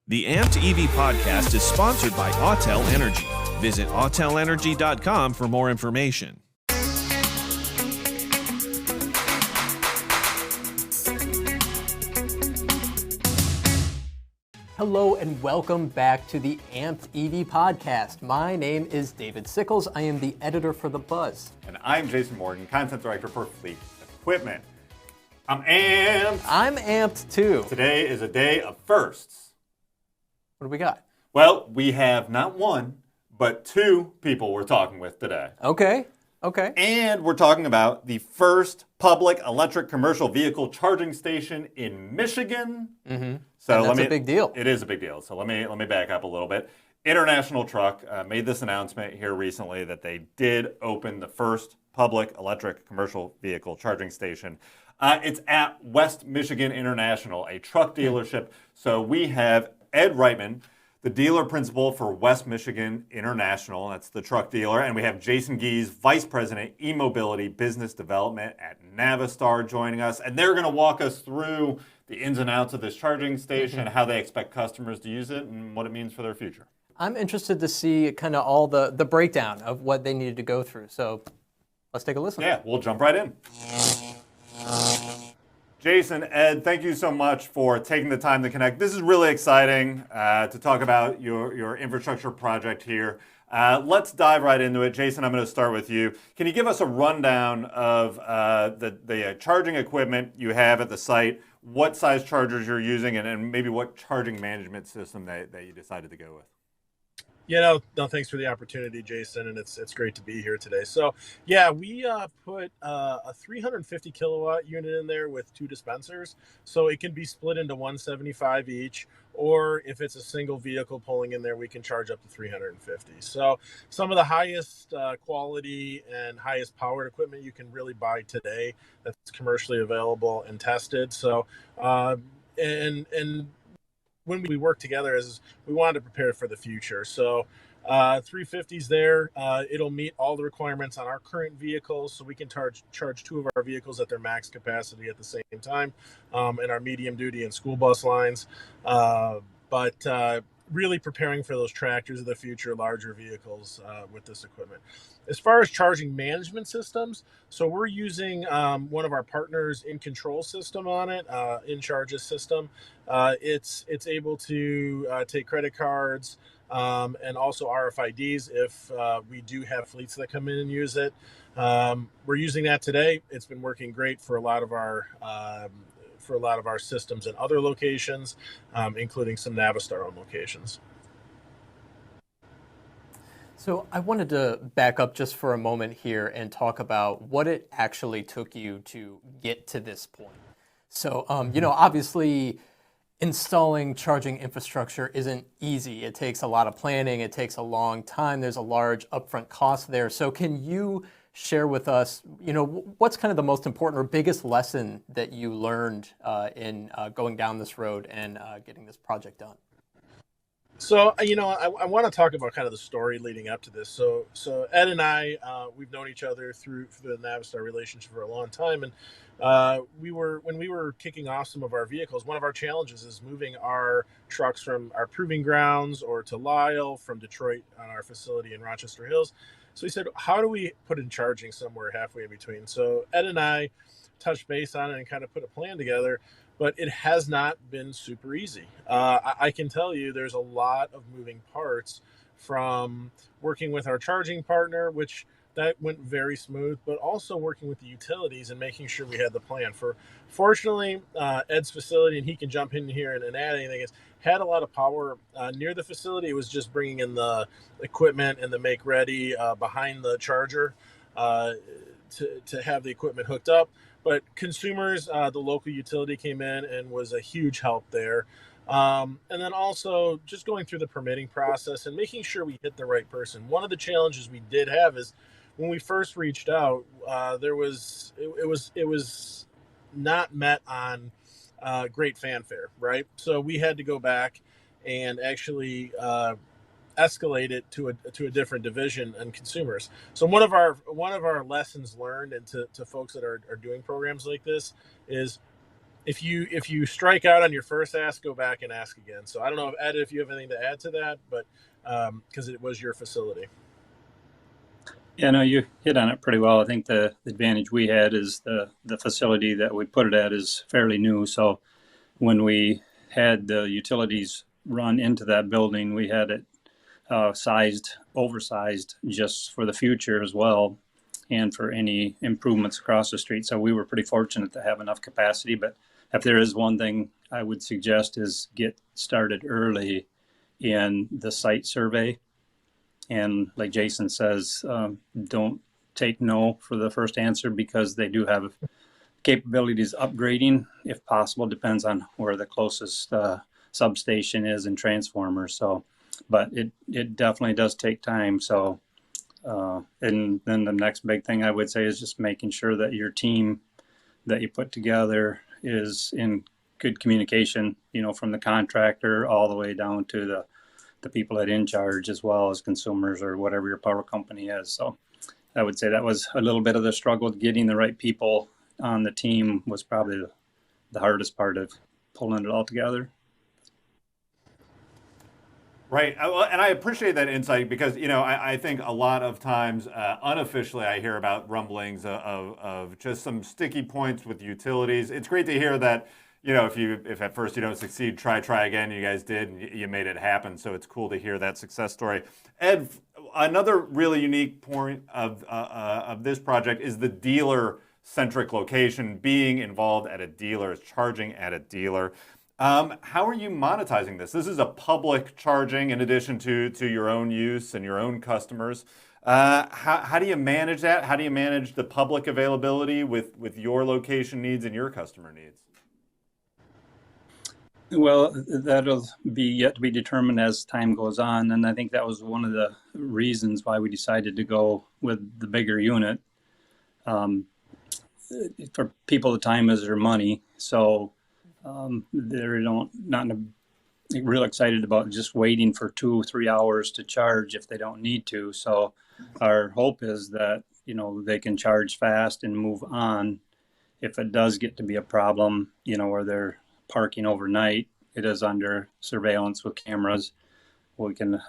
The Amped EV podcast is sponsored by Autel Energy. Visit autelenergy.com for more information. Hello and welcome back to the Amped EV podcast. My name is David Sickles. I am the editor for The Buzz. And I'm Jason Morgan, content director for Fleet Equipment. I'm amped. I'm amped too. Today is a day of firsts. What do we got? Well, we have not one, but two people we're talking with today. Okay. And we're talking about the first public electric commercial vehicle charging station in Michigan. Mm-hmm. So that's a big deal. It is a big deal. So let me back up a little bit. International Truck made this announcement here recently that they did open the first public electric commercial vehicle charging station. It's at West Michigan International, a truck dealership. So we have Ed Reitman, the dealer principal for West Michigan International. That's the truck dealer. And we have Jason Gies, Vice President, eMobility Business Development at Navistar, joining us. And they're going to walk us through the ins and outs of this charging station, how they expect customers to use it, and what it means for their future. I'm interested to see kind of all the breakdown of what they needed to go through. So let's take a listen. Yeah, we'll jump right in. Jason, Ed, thank you so much for taking the time to connect. This is really exciting to talk about your infrastructure project here. Let's dive right into it. Jason, I'm going to start with you. Can you give us a rundown of the charging equipment you have at the site, what size chargers you're using, and maybe what charging management system that you decided to go with? Yeah, no, thanks for the opportunity, Jason, and it's great to be here today. So, yeah, we put a 350 kilowatt unit in there with two dispensers, so it can be split into 175 each, or if it's a single vehicle pulling in there, we can charge up to 350. So, some of the highest quality and highest powered equipment you can really buy today that's commercially available and tested. So, and when we work together, as we wanted to prepare for the future. So 350's there. It'll meet all the requirements on our current vehicles, so we can charge two of our vehicles at their max capacity at the same time, in our medium duty and school bus lines. But really preparing for those tractors of the future, larger vehicles with this equipment. As far as charging management systems, so we're using one of our partners in control system on it, in charges system. It's able to take credit cards and also RFIDs if we do have fleets that come in and use it. We're using that today. It's been working great for a lot of our systems in other locations, including some Navistar-owned locations. So I wanted to back up just for a moment here and talk about what it actually took you to get to this point. So, obviously installing charging infrastructure isn't easy. It takes a lot of planning. It takes a long time. There's a large upfront cost there. So can you share with us, what's kind of the most important or biggest lesson that you learned in going down this road and getting this project done? So, I want to talk about kind of the story leading up to this. So Ed and I, we've known each other through the Navistar relationship for a long time. And when we were kicking off some of our vehicles, one of our challenges is moving our trucks from our proving grounds or to Lisle from Detroit on our facility in Rochester Hills. So he said, how do we put in charging somewhere halfway in between? So Ed and I touched base on it and kind of put a plan together. But it has not been super easy. I can tell you there's a lot of moving parts from working with our charging partner, which that went very smooth, but also working with the utilities and making sure we had the plan. Fortunately, Ed's facility, and he can jump in here and add anything, is had a lot of power near the facility. It was just bringing in the equipment and the make ready behind the charger to have the equipment hooked up. But consumers, the local utility came in and was a huge help there. And then also just going through the permitting process and making sure we hit the right person. One of the challenges we did have is when we first reached out, it was not met on great fanfare, right? So we had to go back and actually escalate it to a different division and consumers. So one of our lessons learned, and to folks that are doing programs like this, is if you strike out on your first ask, go back and ask again. So I don't know, Ed, if you have anything to add to that, but because it was your facility. Yeah, no, you hit on it pretty well. I think the advantage we had is the facility that we put it at is fairly new. So when we had the utilities run into that building, we had it oversized just for the future as well, and for any improvements across the street. So we were pretty fortunate to have enough capacity. But if there is one thing I would suggest is get started early in the site survey. And like Jason says, don't take no for the first answer, because they do have capabilities upgrading, if possible. Depends on where the closest substation is and transformer. So, but it definitely does take time. So, and then the next big thing I would say is just making sure that your team that you put together is in good communication, from the contractor all the way down to the people that in charge, as well as consumers or whatever your power company is. So I would say that was a little bit of the struggle. Getting the right people on the team was probably the hardest part of pulling it all together. Right. And I appreciate that insight because, I think a lot of times unofficially I hear about rumblings of just some sticky points with utilities. It's great to hear that, if at first you don't succeed, try again. You guys did, and you made it happen. So it's cool to hear that success story. Ed, another really unique point of this project is the dealer-centric location, being involved at a dealer, charging at a dealer. How are you monetizing this? This is a public charging in addition to your own use and your own customers. How do you manage that? How do you manage the public availability with your location needs and your customer needs? Well, that'll be yet to be determined as time goes on. And I think that was one of the reasons why we decided to go with the bigger unit. For people, the time is their money. So they're not real excited about just waiting for 2 or 3 hours to charge if they don't need to. So our hope is that, they can charge fast and move on. If it does get to be a problem, where they're parking overnight, it is under surveillance with cameras. We can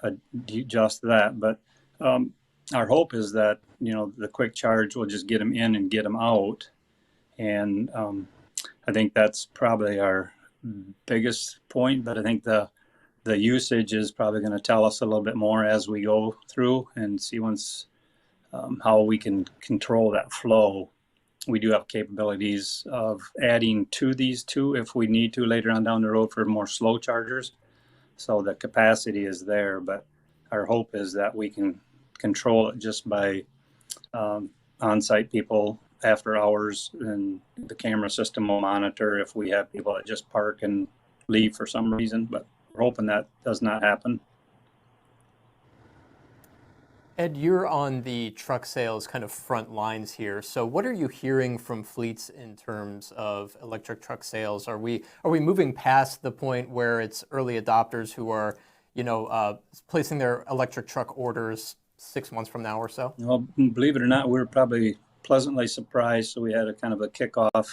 adjust that. But our hope is that, the quick charge will just get them in and get them out. And I think that's probably our biggest point, but I think the usage is probably going to tell us a little bit more as we go through and see how we can control that flow. We do have capabilities of adding to these two if we need to later on down the road for more slow chargers. So the capacity is there, but our hope is that we can control it just by on-site people after hours, and the camera system will monitor if we have people that just park and leave for some reason, but we're hoping that does not happen. Ed, you're on the truck sales kind of front lines here. So what are you hearing from fleets in terms of electric truck sales? Are we moving past the point where it's early adopters who are, placing their electric truck orders 6 months from now or so? Well, believe it or not, we're probably pleasantly surprised. So we had a kind of a kickoff,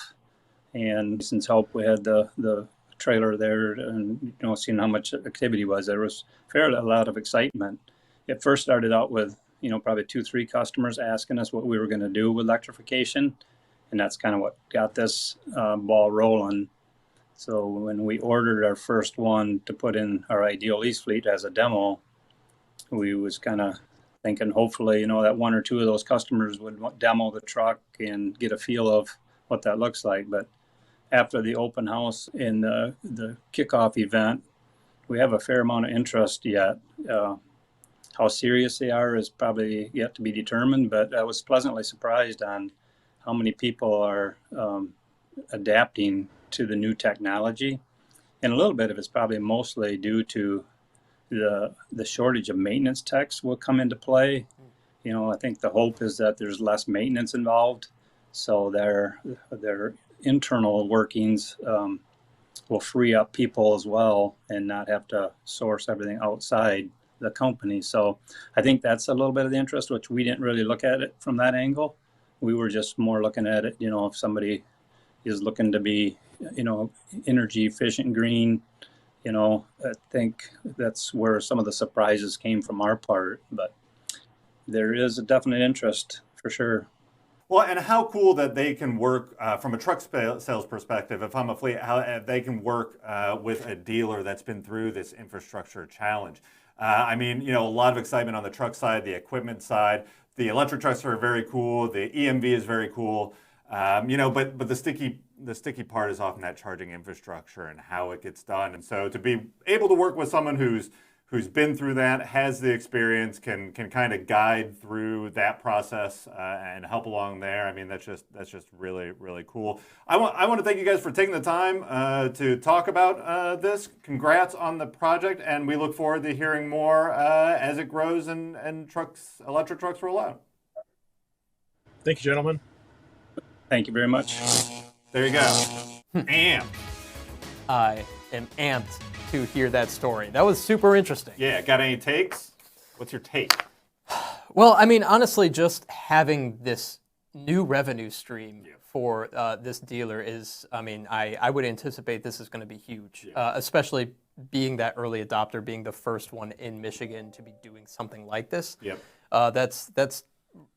and since help, we had the trailer there, and seeing how much activity was. There was fairly a lot of excitement. It first started out with probably 2-3 customers asking us what we were going to do with electrification, and that's kind of what got this ball rolling. So when we ordered our first one to put in our ideal lease fleet as a demo, we was kind of thinking hopefully that 1 or 2 of those customers would demo the truck and get a feel of what that looks like. But after the open house and the kickoff event, we have a fair amount of interest yet. How serious they are is probably yet to be determined, but I was pleasantly surprised on how many people are adapting to the new technology. And a little bit of it's probably mostly due to the shortage of maintenance techs will come into play. I think the hope is that there's less maintenance involved, so their internal workings will free up people as well and not have to source everything outside the company. So I think that's a little bit of the interest, which we didn't really look at it from that angle. We were just more looking at it, if somebody is looking to be, energy efficient, green. I think that's where some of the surprises came from our part, but there is a definite interest for sure. Well, and how cool that they can work from a truck sales perspective. If I'm a fleet, how they can work with a dealer that's been through this infrastructure challenge. I mean, a lot of excitement on the truck side, the equipment side. The electric trucks are very cool. The EMV is very cool. But the sticky part is often that charging infrastructure and how it gets done. And so to be able to work with someone who's been through that, has the experience, can kind of guide through that process and help along there. I mean, that's just really, really cool. I want to thank you guys for taking the time to talk about this. Congrats on the project, and we look forward to hearing more as it grows and electric trucks roll out. Thank you, gentlemen. Thank you very much. There you go. Amped. I am amped to hear that story. That was super interesting. Yeah, got any takes? What's your take? Well, I mean, honestly, just having this new revenue stream for this dealer is, I mean, I would anticipate this is going to be huge, especially being that early adopter, being the first one in Michigan to be doing something like this. Yep. That's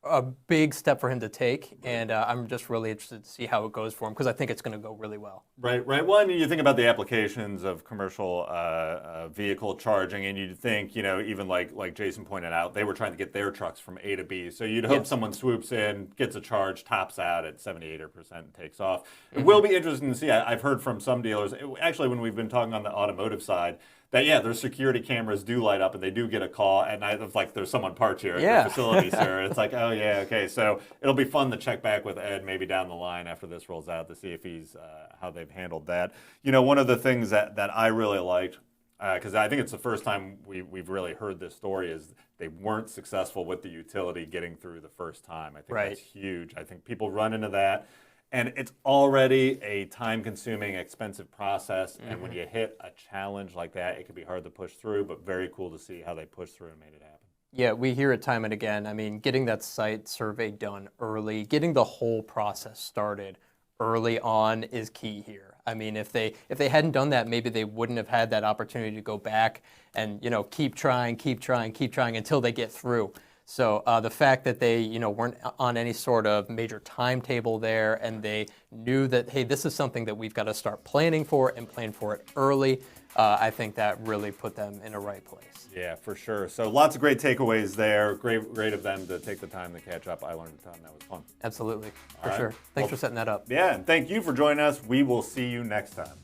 a big step for him to take, and I'm just really interested to see how it goes for him because I think it's going to go really well. Right. Well, I mean, you think about the applications of commercial vehicle charging, and you'd think, even like Jason pointed out, they were trying to get their trucks from A to B. So you'd hope someone swoops in, gets a charge, tops out at 78%, and takes off. It will be interesting to see. I've heard from some dealers, actually, when we've been talking on the automotive side, that their security cameras do light up and they do get a call at night of like, there's someone parked here at your facility, sir. It's like, oh yeah, okay. So it'll be fun to check back with Ed maybe down the line after this rolls out to see if he's how they've handled that. One of the things that I really liked, because I think it's the first time we've really heard this story, is they weren't successful with the utility getting through the first time. I think that's huge. I think people run into that. And it's already a time-consuming, expensive process. And when you hit a challenge like that, it can be hard to push through, but very cool to see how they pushed through and made it happen. Yeah, we hear it time and again. I mean, getting that site survey done early, getting the whole process started early on is key here. I mean, if they hadn't done that, maybe they wouldn't have had that opportunity to go back and, keep trying until they get through. So the fact that they, weren't on any sort of major timetable there, and they knew that, hey, this is something that we've got to start planning for and plan for it early, I think that really put them in a right place. Yeah, for sure. So lots of great takeaways there. Great of them to take the time to catch up. I learned a ton. That was fun. Absolutely, for sure. Thanks for setting that up. Yeah, and thank you for joining us. We will see you next time.